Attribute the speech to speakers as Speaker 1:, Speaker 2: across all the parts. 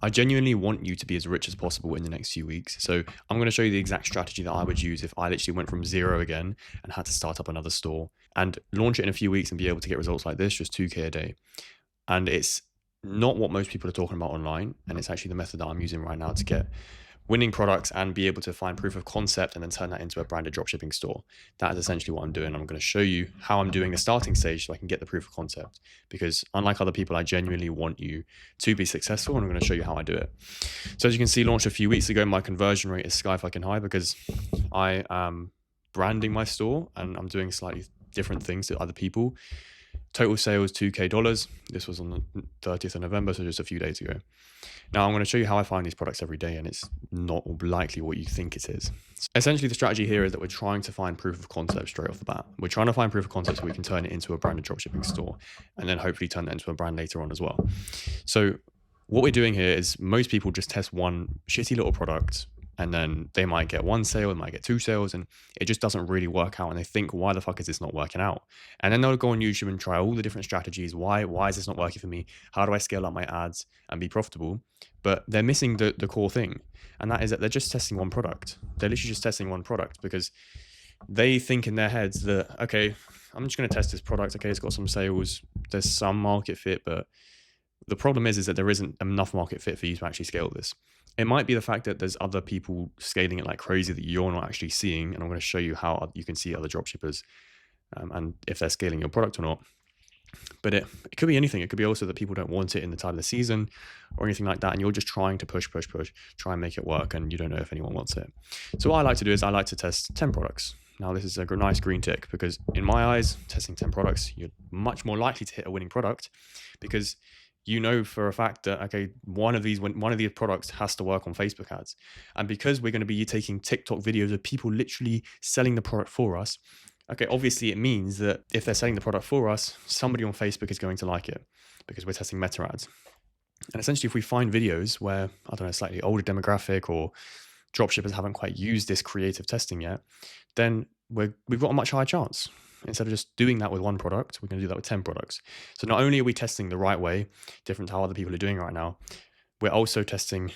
Speaker 1: I genuinely want you to be as rich as possible in the next few weeks. So I'm going to show you the exact strategy that I would use if I literally went from zero again and had to start up another store and launch it in a few weeks and be able to get results like this, just 2K a day. And it's not what most people are talking about online. And it's actually the method that I'm using right now to get winning products and be able to find proof of concept and then turn that into a branded dropshipping store. That is essentially what I'm doing. I'm going to show you how I'm doing the starting stage so I can get the proof of concept, because unlike other people, I genuinely want you to be successful, and I'm going to show you how I do it. So as you can see, launched a few weeks ago, my conversion rate is sky fucking high because I am branding my store and I'm doing slightly different things to other people. Total sales $2K. This was on the 30th of November, so just a few days ago. Now I'm going to show you how I find these products every day, and it's not likely what you think it is. Essentially, the strategy here is that we're trying to find proof of concept straight off the bat. We're trying to find proof of concept so we can turn it into a branded dropshipping store and then hopefully turn that into a brand later on as well. So what we're doing here is most people just test one shitty little product, and then they might get one sale, they might get two sales, and it just doesn't really work out. And they think, why the fuck is this not working out? And then they'll go on YouTube and try all the different strategies. Why is this not working for me? How do I scale up my ads and be profitable? But they're missing the core thing. And that is that they're just testing one product. They're literally just testing one product because they think in their heads that, okay, I'm just going to test this product. Okay, it's got some sales. There's some market fit, but the problem is that there isn't enough market fit for you to actually scale this. It might be the fact that there's other people scaling it like crazy that you're not actually seeing. And I'm going to show you how you can see other dropshippers and if they're scaling your product or not. But it could be anything. It could be also that people don't want it in the time of the season or anything like that. And you're just trying to push, try and make it work. And you don't know if anyone wants it. So what I like to do is I like to test 10 products. Now, this is a nice green tick because in my eyes, testing 10 products, you're much more likely to hit a winning product because you know for a fact that, okay, one of these products has to work on Facebook ads. And because we're going to be taking TikTok videos of people literally selling the product for us, okay, obviously it means that if they're selling the product for us, somebody on Facebook is going to like it because we're testing meta ads. And essentially, if we find videos where, I don't know, slightly older demographic or dropshippers haven't quite used this creative testing yet, then we've got a much higher chance. Instead of just doing that with one product, we're going to do that with 10 products. So not only are we testing the right way, different to how other people are doing right now, we're also testing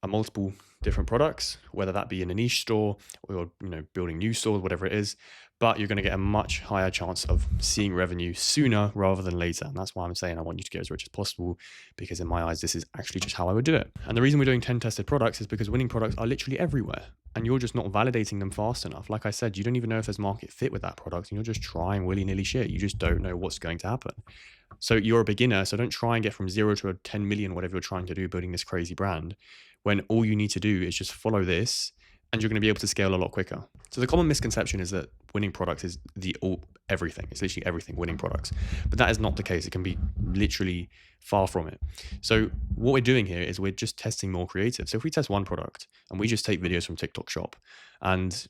Speaker 1: a multiple different products, whether that be in a niche store or building new stores, whatever it is. But you're going to get a much higher chance of seeing revenue sooner rather than later. And that's why I'm saying I want you to get as rich as possible, because in my eyes, this is actually just how I would do it. And the reason we're doing 10 tested products is because winning products are literally everywhere. And you're just not validating them fast enough. Like I said, you don't even know if there's market fit with that product. And you're just trying willy-nilly shit. You just don't know what's going to happen. So you're a beginner. So don't try and get from 0 to 10 million, whatever you're trying to do, building this crazy brand, when all you need to do is just follow this and you're going to be able to scale a lot quicker. So the common misconception is that winning products is everything. It's literally everything, winning products. But that is not the case. It can be literally far from it. So what we're doing here is we're just testing more creative. So if we test one product and we just take videos from TikTok Shop and,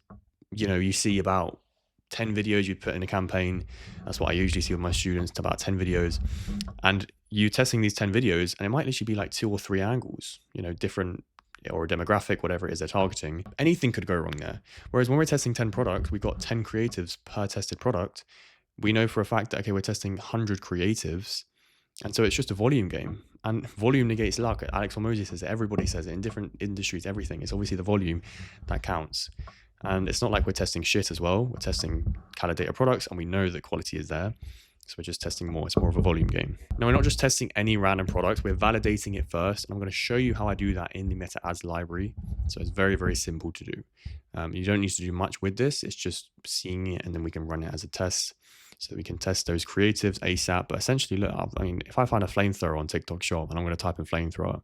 Speaker 1: you see about 10 videos you put in a campaign. That's what I usually see with my students, to about 10 videos. And you testing these 10 videos, and it might literally be like 2 or 3 angles, different, or a demographic, whatever it is they're targeting. Anything could go wrong there. Whereas when we're testing 10 products, we've got 10 creatives per tested product. We know for a fact that, okay, we're testing 100 creatives. And so it's just a volume game. And volume negates luck. Alex Hormozi says it. Everybody says it in different industries, everything. It's obviously the volume that counts. And it's not like we're testing shit as well. We're testing Calidata products and we know that quality is there. So we're just testing more. It's more of a volume game. Now, we're not just testing any random product. We're validating it first. And I'm going to show you how I do that in the Meta Ads library. So it's very, very simple to do. You don't need to do much with this. It's just seeing it and then we can run it as a test. So we can test those creatives ASAP. But essentially, look, if I find a flamethrower on TikTok Shop and I'm going to type in flamethrower,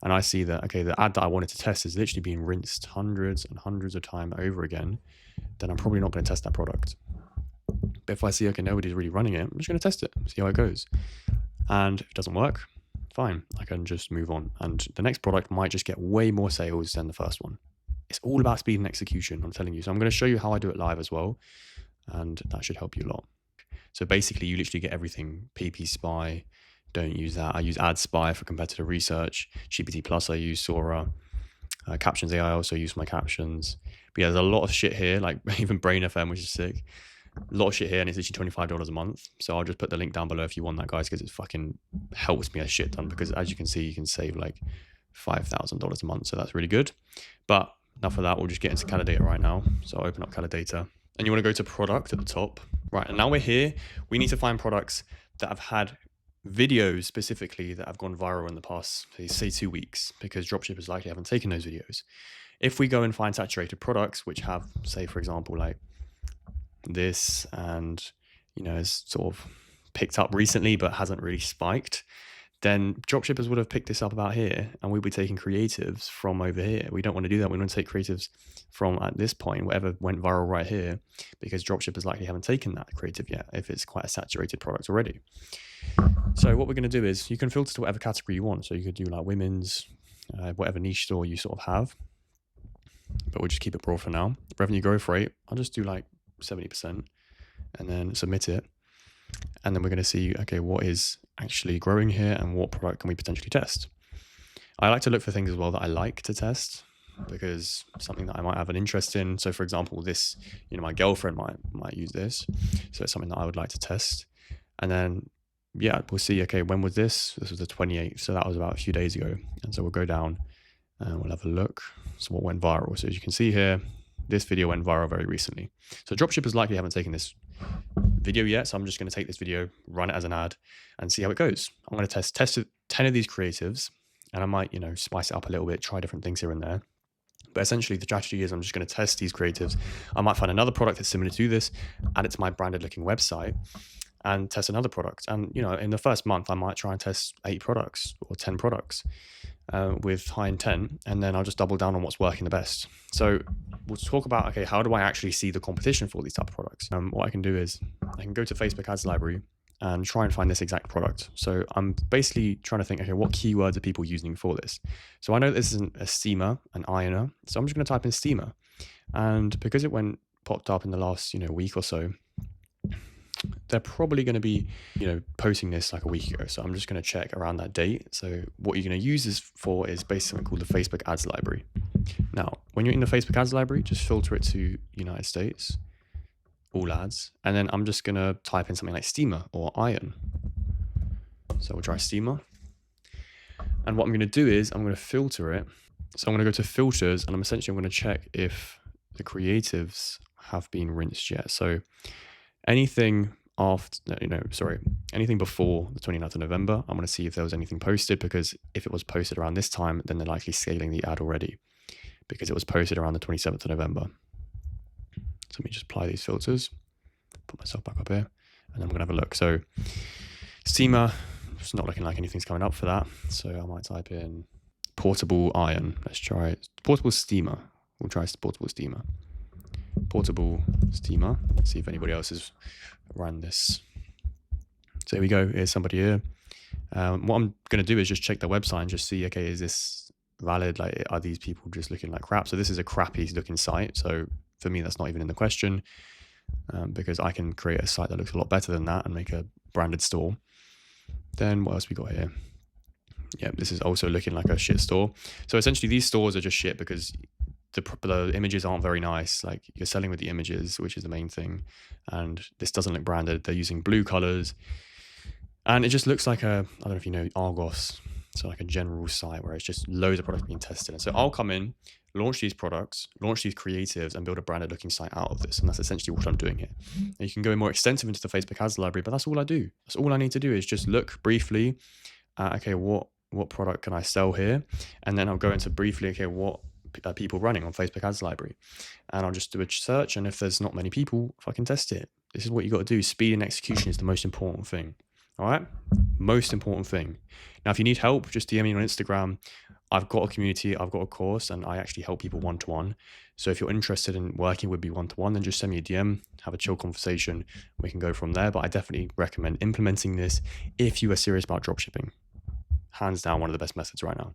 Speaker 1: and I see that, okay, the ad that I wanted to test is literally being rinsed hundreds and hundreds of times over again, then I'm probably not going to test that product. But if I see, okay, nobody's really running it, I'm just going to test it, see how it goes. And if it doesn't work, fine, I can just move on. And the next product might just get way more sales than the first one. It's all about speed and execution, I'm telling you. So I'm going to show you how I do it live as well. And that should help you a lot. So basically, you literally get everything. PP Spy, don't use that. I use Ad Spy for competitor research. GPT Plus, I use Sora. Captions AI, I also use my captions. But yeah, there's a lot of shit here, like even Brain FM, which is sick. A lot of shit here, and it's literally $25 a month. So I'll just put the link down below if you want that, guys, because it fucking helps me a shit ton. Because as you can see, you can save like $5,000 a month. So that's really good. But enough of that. We'll just get into Calidata right now. So I'll open up Calidata, and you want to go to product at the top. Right, and now we're here. We need to find products that have had videos specifically that have gone viral in the past, say 2 weeks, because dropshippers likely haven't taken those videos. If we go and find saturated products, which have, say, for example, like this, and, you know, is sort of picked up recently, but hasn't really spiked, then dropshippers would have picked this up about here, and we'll be taking creatives from over here. We don't want to do that. We want to take creatives from at this point, whatever went viral right here, because dropshippers likely haven't taken that creative yet if it's quite a saturated product already. So what we're going to do is you can filter to whatever category you want. So you could do like women's, whatever niche store you sort of have, but we'll just keep it broad for now. Revenue growth rate, I'll just do like 70% and then submit it. And then we're going to see, okay, what is actually growing here and what product can we potentially test? I like to look for things as well that I like to test, because something that I might have an interest in. So for example, this, you know, my girlfriend might use this. So it's something that I would like to test. And then, yeah, we'll see, okay, when was this? This was the 28th. So that was about a few days ago. And so we'll go down and we'll have a look. So what went viral? So as you can see here, this video went viral very recently. So dropshippers likely haven't taken this video yet. So I'm just going to take this video, run it as an ad, and see how it goes. I'm going to test 10 of these creatives, and I might, you know, spice it up a little bit, try different things here and there. But essentially the strategy is I'm just going to test these creatives. I might find another product that's similar to this, add it to my branded looking website, and test another product. And, you know, in the first month, I might try and test 8 products or 10 products with high intent, and then I'll just double down on what's working the best. So we'll talk about, okay, how do I actually see the competition for these type of products? What I can do is I can go to Facebook Ads Library and try and find this exact product. So I'm basically trying to think, okay, what keywords are people using for this? So I know this isn't a steamer, an ironer. So I'm just going to type in steamer. And because it popped up in the last, you know, week or so, they're probably going to be, you know, posting this like a week ago. So I'm just going to check around that date. So what you're going to use this for is basically called the Facebook Ads Library. Now, when you're in the Facebook Ads Library, just filter it to United States, all ads. And then I'm just going to type in something like steamer or iron. So we'll try steamer. And what I'm going to do is I'm going to filter it. So I'm going to go to filters, and I'm going to check if the creatives have been rinsed yet. So anything anything before the 29th of November, I'm going to see if there was anything posted, because if it was posted around this time, then they're likely scaling the ad already, because it was posted around the 27th of November. So let me just apply these filters, put myself back up here, and then we're going to have a look. So steamer, it's not looking like anything's coming up for that. So I might type in portable iron. Let's try it. Portable steamer. We'll try portable steamer. Portable steamer. Let's see if anybody else has run this. So here we go. Here's somebody here. What I'm going to do is just check their website and just see, okay, is this valid? Like, are these people just looking like crap? So this is a crappy looking site. So for me, that's not even in the question, because I can create a site that looks a lot better than that and make a branded store. Then what else we got here? Yeah, this is also looking like a shit store. So essentially these stores are just shit because the images aren't very nice. Like, you're selling with the images, which is the main thing, and this doesn't look branded. They're using blue colors, and it just looks like I don't know if you know Argos, so like a general site where it's just loads of products being tested. And so I'll come in, launch these products, launch these creatives, and build a branded looking site out of this. And that's essentially what I'm doing here. And you can go more extensive into the Facebook Ads Library, but that's all I do. That's all I need to do is just look briefly at, okay, what product can I sell here? And then I'll go into briefly, okay, what people running on Facebook Ads Library, and I'll just do a search, and if there's not many people, if I can test it. This is what you got to do. Speed and execution is the most important thing. All right, most important thing. Now if you need help, just DM me on Instagram. I've got a community, I've got a course, and I actually help people one-to-one. So if you're interested in working with me one-to-one, then just send me a DM, have a chill conversation, we can go from there. But I definitely recommend implementing this if you are serious about dropshipping. Hands down, one of the best methods right now.